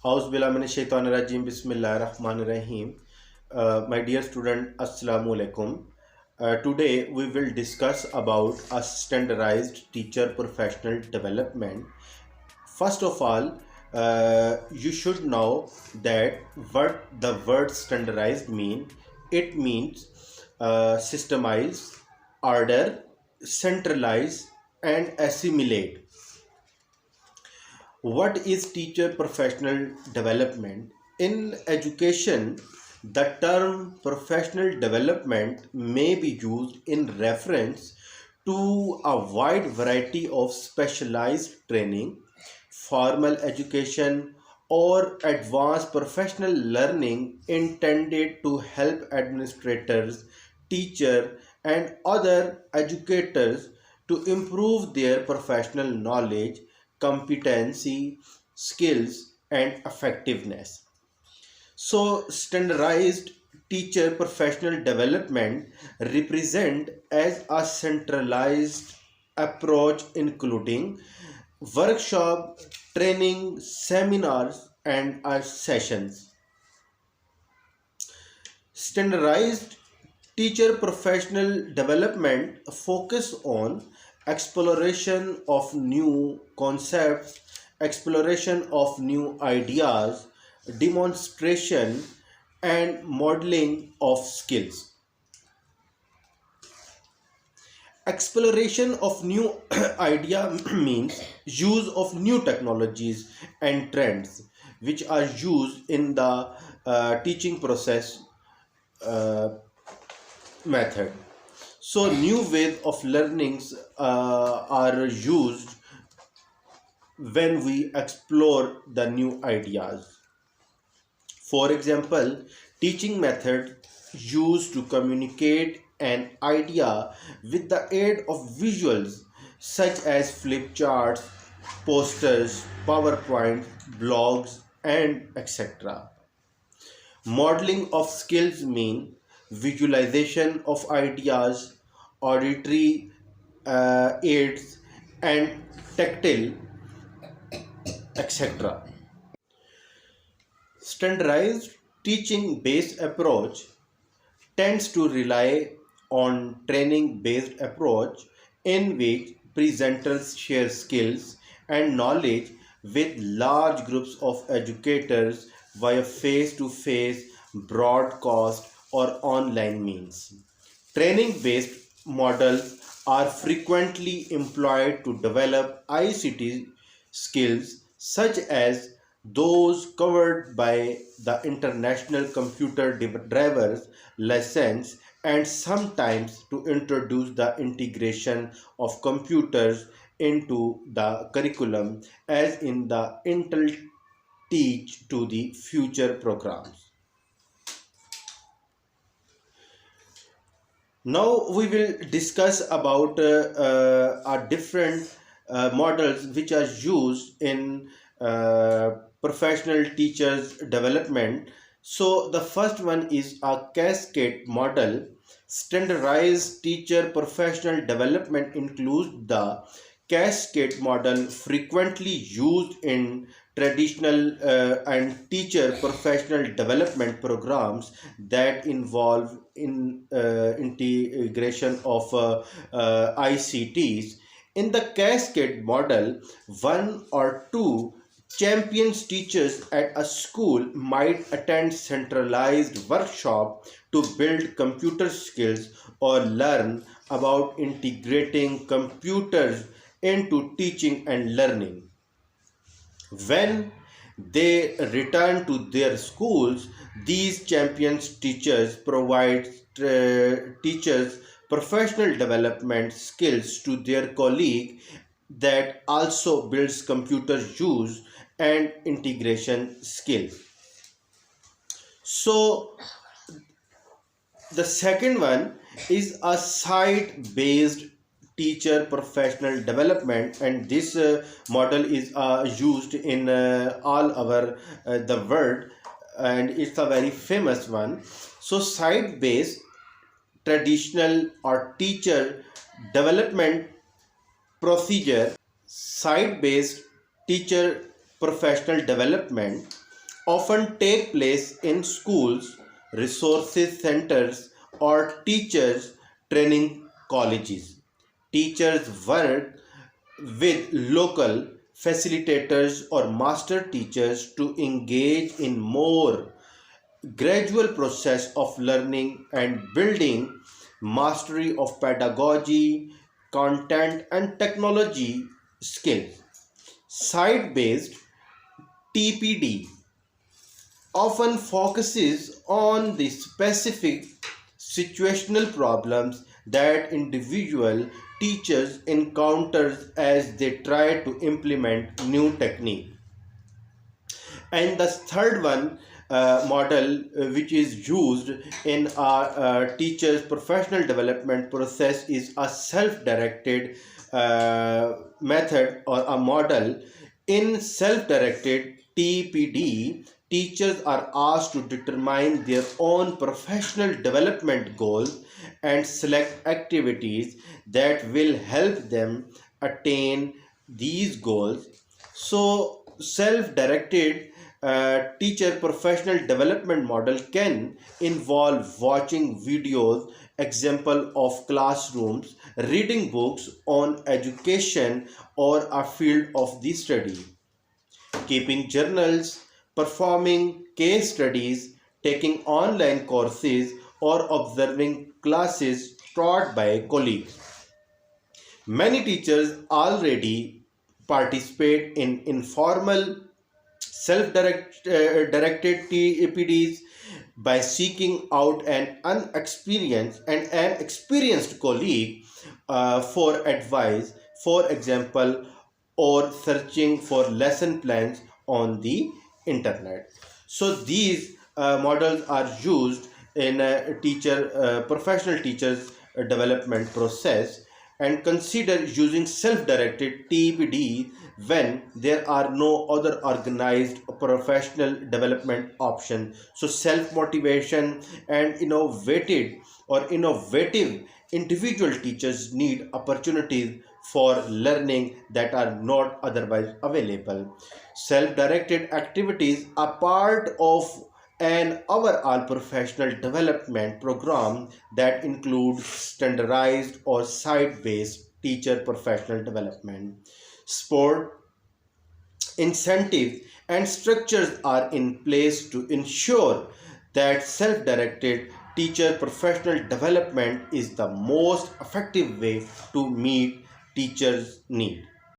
Auzubillahiminash-shaytanir-rajim. Bismillahir-rahmanir-rahim. My dear student, Assalamu alaikum. Today we will discuss about a standardized teacher professional development. First of all, you should know that what the word standardized mean. It means systemize, order, centralize, and assimilate. What is teacher professional development? In education, the term professional development may be used in reference to a wide variety of specialized training, formal education, or advanced professional learning intended to help administrators, teachers, and other educators to improve their professional knowledge, competency, skills, and effectiveness. So, standardized teacher professional development represent as a centralized approach including workshop, training, seminars, and sessions. Standardized teacher professional development focus on exploration of new concepts, exploration of new ideas, demonstration, and modeling of skills. Exploration of new idea means use of new technologies and trends which are used in the teaching process uh, method. So new ways of learnings are used when we explore the new ideas. For example, teaching method used to communicate an idea with the aid of visuals such as flip charts, posters, PowerPoint, blogs, and etc. Modeling of skills mean visualization of ideas, auditory aids, and tactile, etc. Standardized teaching based approach tends to rely on training based approach in which presenters share skills and knowledge with large groups of educators via face to face broadcast or online means. Training based models are frequently employed to develop ICT skills such as those covered by the International Computer Drivers License and sometimes to introduce the integration of computers into the curriculum as in the Intel Teach to the Future programs. Now we will discuss about different models which are used in professional teachers development. So the first one is a cascade model. Standardized teacher professional development includes the cascade model frequently used in traditional and teacher professional development programs that involve integration of ICTs. In the cascade model, one or two champions teachers at a school might attend centralized workshop to build computer skills or learn about integrating computers into teaching and learning. When they return to their schools, these champions teachers provide teachers professional development skills to their colleague that also builds computer use and integration skills. So the second one is a site based teacher professional development, and this model is used in all over the world, and it's a very famous one. So site based traditional or teacher development procedure, site based teacher professional development often take place in schools, resources centers, or teachers training colleges. Teachers work with local facilitators or master teachers to engage in more gradual process of learning and building mastery of pedagogy, content, and technology skills. Site based TPD often focuses on the specific situational problems that individual teachers encounter as they try to implement new technique. And the third one model which is used in our teachers professional development process is a self-directed method or a model. In self-directed TPD, teachers are asked to determine their own professional development goals and select activities that will help them attain these goals. So self-directed teacher professional development model can involve watching videos, example of classrooms, reading books on education or a field of the study, keeping journals, performing case studies, taking online courses, or observing classes taught by colleagues. Many teachers already participate in informal self-directed TPDs by seeking out an experienced colleague for advice, for example, or searching for lesson plans on the internet. So these models are used in a teacher professional teachers development process, and consider using self-directed TPD when there are no other organized professional development option. So self-motivation and innovative individual teachers need opportunities for learning that are not otherwise available. Self-directed activities are part of an overall professional development program that includes standardized or site-based teacher professional development. Sport incentives and structures are in place to ensure that self-directed teacher professional development is the most effective way to meet teachers' need.